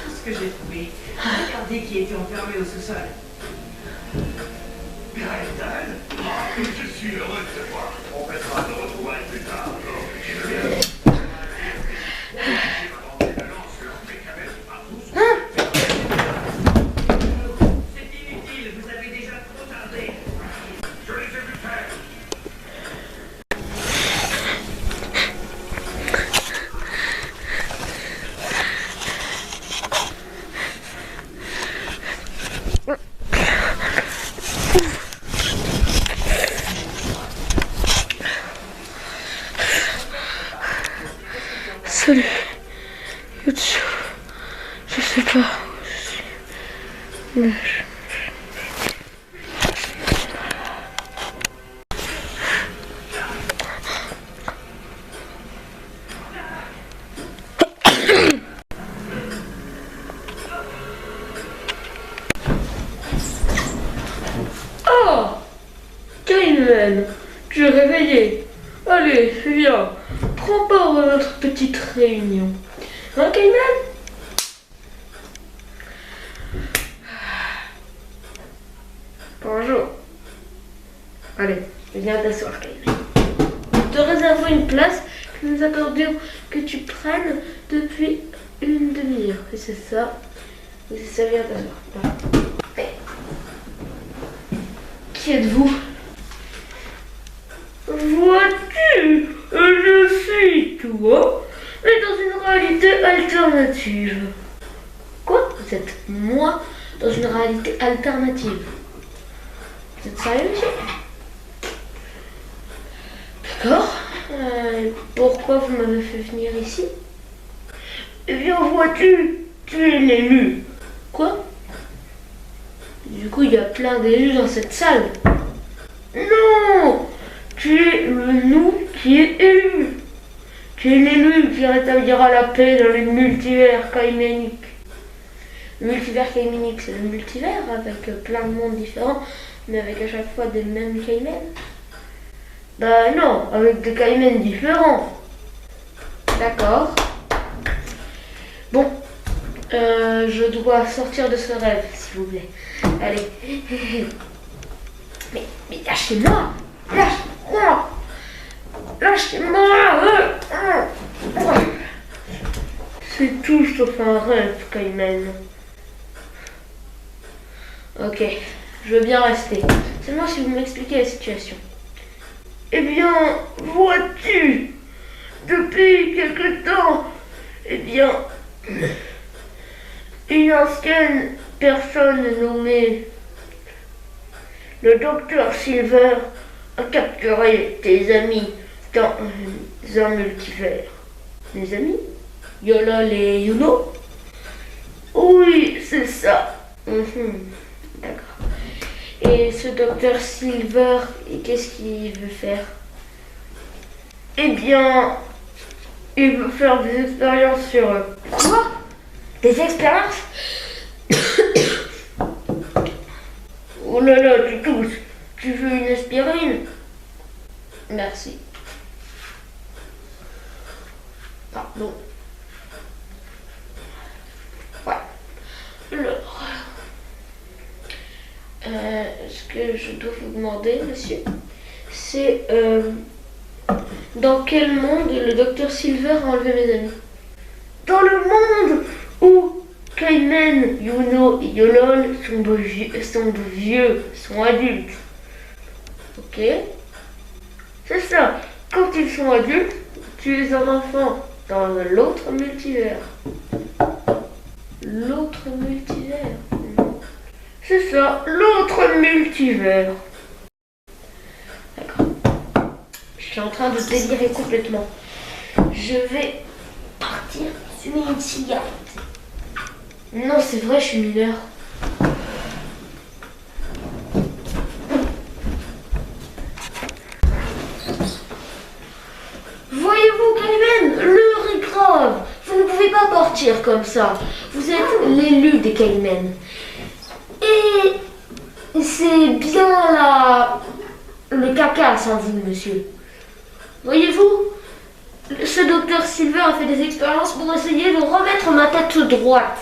Ce que j'ai trouvé. Regardez qui était enfermé au sous-sol. Gaëtan, je suis heureux de te voir. On fêtera nos retrouvailles plus tard. Tu veux bien? C'est inutile, vous avez déjà trop tardé. Je les ai vus faire. Salut, Yutsu. Je sais pas où je suis. Mais Oh, Kayman, tu es réveillé. Allez, viens. Prends part à notre petite réunion. Hein, Kayman? Bonjour. Allez, viens t'asseoir, Kayman. Nous te réservons une place que nous accordions que tu prennes depuis une demi-heure. Et c'est ça. Et c'est ça, viens t'asseoir. Qui êtes-vous? Vois-tu, je suis toi, mais dans une réalité alternative. Quoi? Vous êtes moi dans une réalité alternative? Vous êtes sérieux, monsieur? D'accord. Pourquoi vous m'avez fait venir ici? Eh bien, vois-tu, tu es l'élu. Quoi? Du coup, il y a plein d'élus dans cette salle. Non! Tu es le nous qui est élu. Tu es l'élu qui rétablira la paix dans les multivers caïmaniques. Le multivers caïmanique, c'est le multivers avec plein de mondes différents, mais avec à chaque fois des mêmes caïmans. Bah non, avec des caïmans différents. D'accord. Bon, je dois sortir de ce rêve, s'il vous plaît. Allez. Mais lâchez-moi! Lâchez-moi! Lâchez-moi! C'est tout sauf un rêve, Kayman. Ok, je veux bien rester. Seulement si vous m'expliquez la situation. Eh bien, vois-tu, depuis quelque temps, eh bien, une ancienne personne nommée le docteur Silver a capturé tes amis dans un multivers. Mes amis? Yolol et Yuno? Oui, c'est ça. D'accord. Et ce docteur Silver, qu'est-ce qu'il veut faire? Eh bien, il veut faire des expériences sur eux. Quoi? Des expériences? Oh là là, tu tousses. Tu veux une aspirine? Merci. Pardon. Ouais. Alors, ce que je dois vous demander, monsieur, c'est dans quel monde le docteur Silver a enlevé mes amis? Dans le monde où Kayman, Yuno et Yolol sont adultes. Ok? C'est ça. Quand ils sont adultes, tu es un enfant dans l'autre multivers. L'autre multivers. C'est ça, l'autre multivers. D'accord. Je suis en train de délirer complètement. Je vais partir fumer une cigarette. Non, c'est vrai, je suis mineur. Voyez-vous, Kayman, l'heure est grave. Vous ne pouvez pas partir comme ça. Vous êtes l'élu des Caïmans. c'est bien le caca sans vous, monsieur. Voyez-vous, ce docteur Silver a fait des expériences pour essayer de remettre ma tête droite.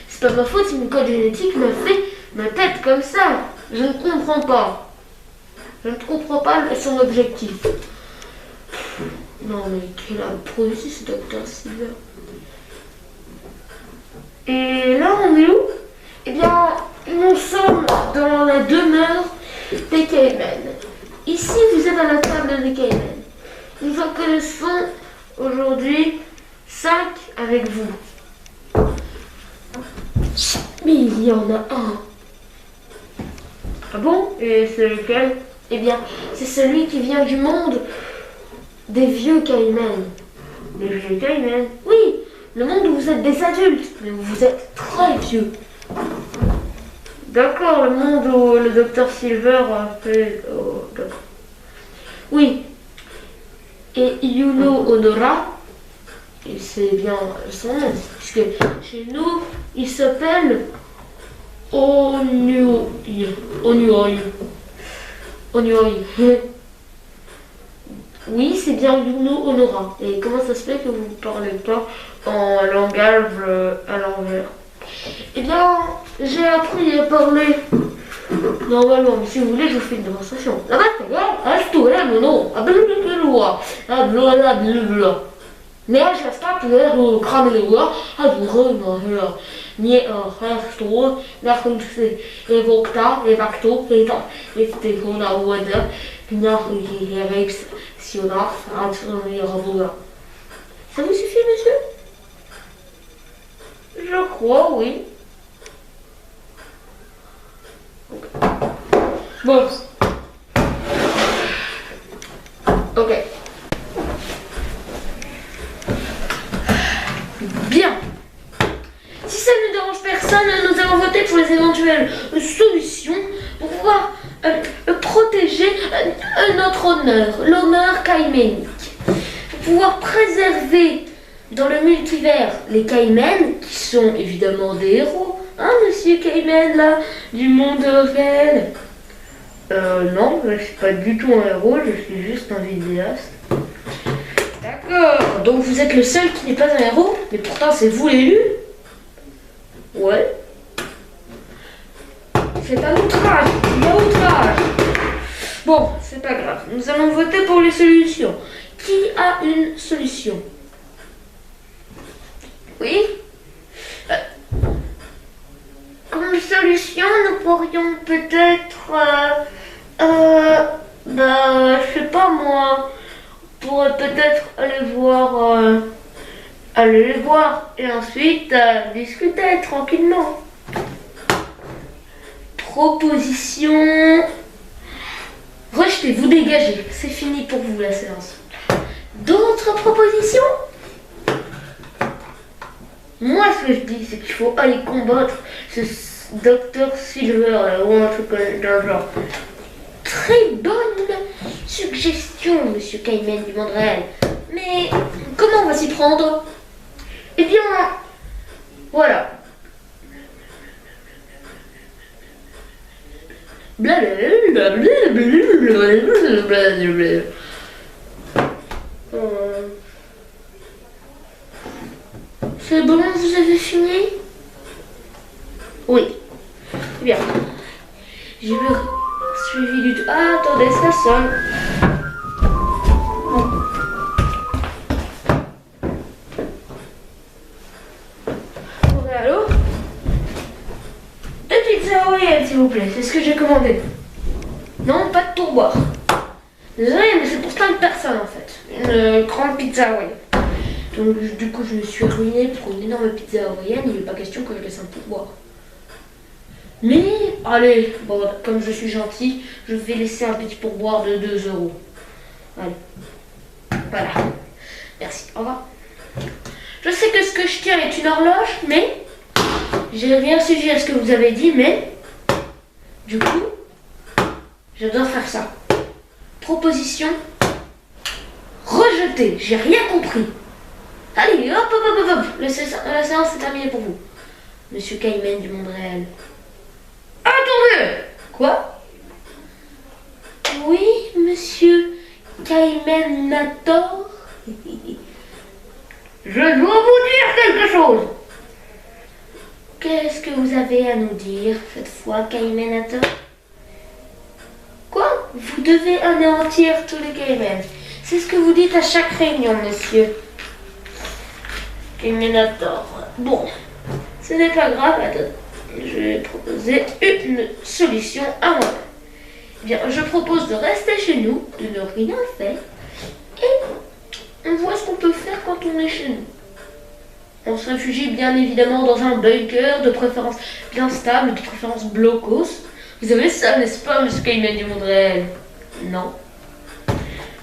C'est pas ma faute si mon code génétique m'a fait ma tête comme ça. Je ne comprends pas. Je ne comprends pas son objectif. Non mais quel improviste ce docteur Silver. Et là on est où? Eh bien, nous sommes dans la demeure des Caïmans. Ici, vous êtes à la table des Caïmans. Nous en connaissons aujourd'hui 5 avec vous. Mais il y en a un. Ah bon? Et c'est lequel? Eh bien, c'est celui qui vient du monde des vieux Caïmans. Les vieux Caïmans? Oui, le monde où vous êtes des adultes, mais où vous êtes très vieux. D'accord, le monde où le docteur Silver a fait... Oh, d'accord. Oui. Et Yuno Honora, et c'est bien son nom, puisque chez nous, il s'appelle Onuoi. Oui, c'est bien Yuno Honora. Et comment ça se fait que vous ne parlez pas en langage à l'envers? Eh bien, j'ai appris à parler normalement, mais si vous voulez, je vous fais une démonstration. La ça vous suffit, monsieur? Je crois, oui. Okay. Bon. Ok. Bien. Si ça ne dérange personne, nous allons voter pour les éventuelles solutions pour pouvoir protéger notre honneur, l'honneur caïménique. Pour pouvoir préserver dans le multivers les Caïmans, qui sont évidemment des héros. Hein, monsieur Caïman, là, du monde réel? Non, je suis pas du tout un héros, je suis juste un vidéaste. D'accord, donc vous êtes le seul qui n'est pas un héros, mais pourtant c'est vous l'élu? Ouais. C'est un outrage, un outrage. Bon, c'est pas grave, nous allons voter pour les solutions. Qui a une solution? Oui? Comme solution, nous pourrions peut-être, je sais pas moi, on pourrait peut-être aller les voir et ensuite discuter tranquillement. Proposition rejetée, vous dégagez, c'est fini pour vous la séance. D'autres propositions? Moi, ce que je dis, c'est qu'il faut aller combattre ce docteur Silver, là, ou un truc dans le genre. Très bonne suggestion, monsieur Caïman du monde réel. Mais comment on va s'y prendre? Eh bien, voilà. C'est bon, vous avez fini? Oui. Bien. J'ai suivi du tout. Ah, attendez, ça sonne. Bon. Oui, allô? 2 pizzas hawaïennes, s'il vous plaît. C'est ce que j'ai commandé. Non, pas de pourboire. Désolé, mais c'est pour 5 personnes en fait. Une grande pizza hawaïenne. Donc du coup je me suis ruiné pour une énorme pizza hawaïenne, il n'est pas question que je laisse un pourboire. Mais allez, bon, comme je suis gentil, je vais laisser un petit pourboire de 2 €. Allez. Voilà. Merci, au revoir. Je sais que ce que je tiens est une horloge, mais j'ai rien suivi à ce que vous avez dit, mais du coup, je dois faire ça. Proposition rejetée, j'ai rien compris. Allez, hop, hop, hop, hop, la séance est terminée pour vous. Monsieur Caïman du monde réel. Attendez! Quoi? Oui, monsieur Kaimenator. Je dois vous dire quelque chose. Qu'est-ce que vous avez à nous dire cette fois, Kaimenator? Quoi? Vous devez anéantir tous les Kaimen. C'est ce que vous dites à chaque réunion, monsieur Kaimenator. Bon, ce n'est pas grave. Attends, je vais proposer une solution à moi. Eh bien, je propose de rester chez nous, de ne rien faire, et on voit ce qu'on peut faire quand on est chez nous. On se réfugie bien évidemment dans un bunker, de préférence bien stable, de préférence blocos. Vous avez ça, n'est-ce pas, monsieur Kaimen du monde réel? Non.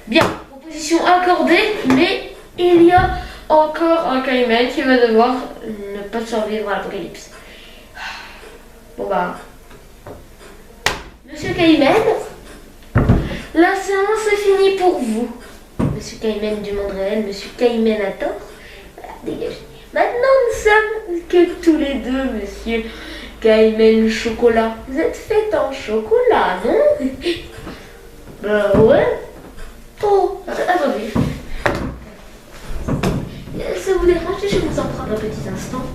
Bien, proposition accordée, mais il y a encore un Kaimen qui va devoir ne pas survivre à l'apocalypse. Bon bah... Monsieur Kaimen, la séance est finie pour vous. Monsieur Kaimen du monde réel, monsieur Kaimenator, voilà, dégagez. Maintenant, nous sommes que tous les deux, monsieur Kaimen Chocolat. Vous êtes fait en chocolat, non? Bah ouais. Oh, attendez. Ça vous dérange si je vous emprunte un petit instant?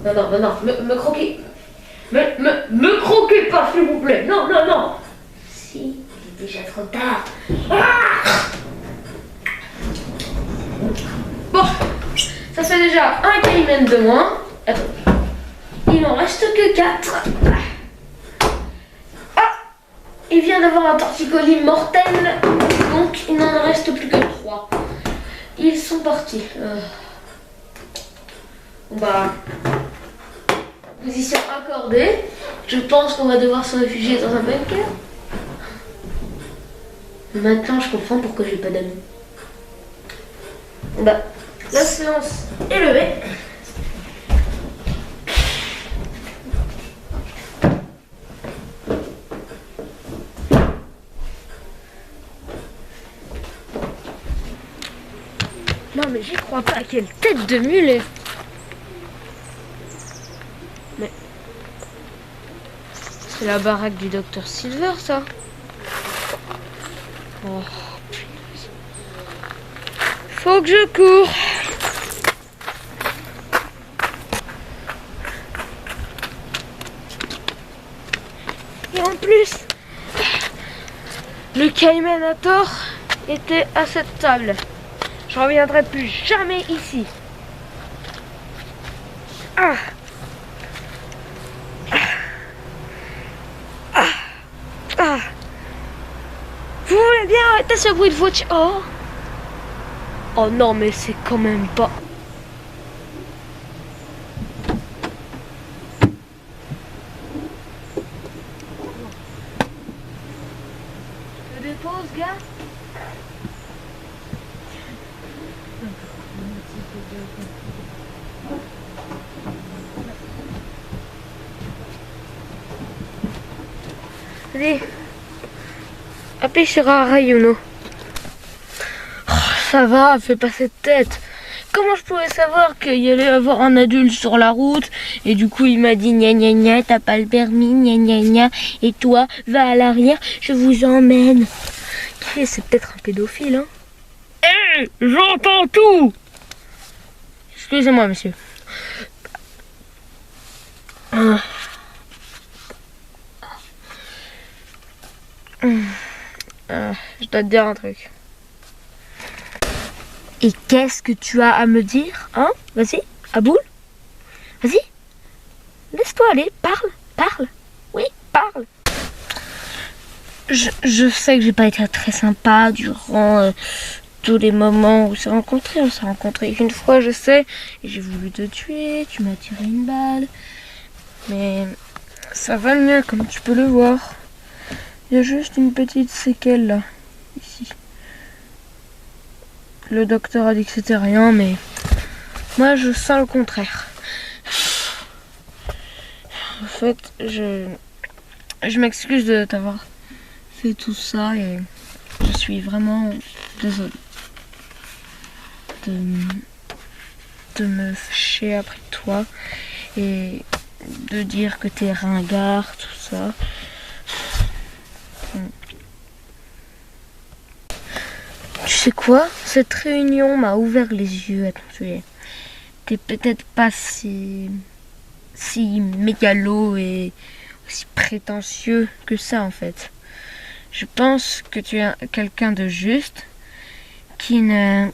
Non, me croquez. Me croquez pas, s'il vous plaît. Non. Si, il est déjà trop tard. Ah! Bon, ça fait déjà un Kaimen de moins. Attends. Il m'en reste que 4. Ah! Il vient d'avoir un torticolis mortel. Donc, il n'en reste plus que 3. Ils sont partis. Bah... Position accordée. Je pense qu'on va devoir se réfugier dans un bunker. Maintenant, je comprends pourquoi j'ai pas d'amis. Bah, la séance est levée. Non mais j'y crois pas, quelle tête de mulet. Mais c'est la baraque du docteur Silver, ça. Oh, punaise. Faut que je cours. Et en plus, le Kaimenator était à cette table. Je reviendrai plus jamais ici. Ah. Vous voulez bien arrêter ce bruit de voiture? Oh non, mais c'est quand même pas... Je te dépose, gars. Allez, appuyez sur arrêt, Yuno. Oh, ça va, fais pas cette tête. Comment je pouvais savoir qu'il y allait avoir un adulte sur la route? Et du coup, il m'a dit gna gna gna, t'as pas le permis, gna gna gna. Et toi, va à l'arrière, je vous emmène. C'est peut-être un pédophile, hein? Hé, j'entends tout! Excusez-moi, monsieur. Je dois te dire un truc. Et qu'est-ce que tu as à me dire, hein? Vas-y, Aboul. Vas-y. Laisse-toi aller, parle. Oui, parle. Je sais que j'ai pas été très sympa durant tous les moments où on s'est rencontrés. On s'est rencontrés une fois, je sais, et j'ai voulu te tuer, tu m'as tiré une balle. Mais ça va mieux, comme tu peux le voir. Il y a juste une petite séquelle là, ici. Le docteur a dit que c'était rien, mais moi je sens le contraire. En fait, je m'excuse de t'avoir fait tout ça et je suis vraiment désolée de me fâcher après toi et de dire que t'es ringard, tout ça. Tu sais quoi? Cette réunion m'a ouvert les yeux à ton sujet. T'es peut-être pas si mégalo et aussi prétentieux que ça en fait. Je pense que tu es quelqu'un de juste qui ne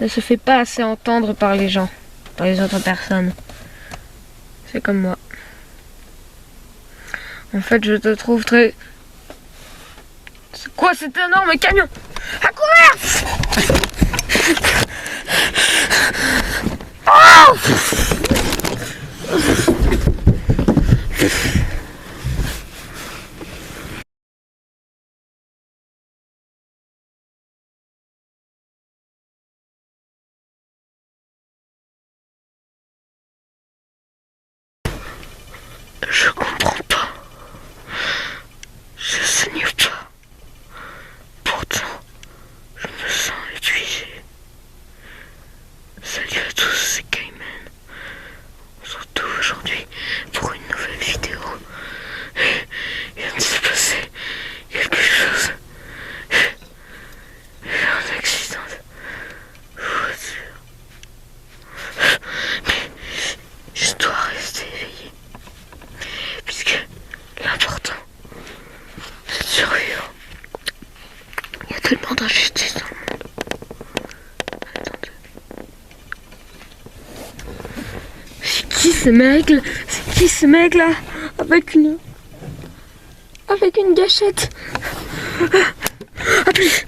se fait pas assez entendre par les gens, par les autres personnes. C'est comme moi. En fait, je te trouve très... C'est quoi cet énorme camion? À courir! Oh! Je comprends pas. Je saigne pas. Pourtant, je me sens épuisé. Salut à tous, c'est Cayman. On se retrouve aujourd'hui pour une nouvelle vidéo. Il vient de se passer quelque chose. Un accident de voiture. Mais je dois rester éveillé. Puisque l'important, c'est de survivre. Il y a tellement d'injustice dans le monde. Attendez. C'est qui ce mec là avec une gâchette? Ah plus.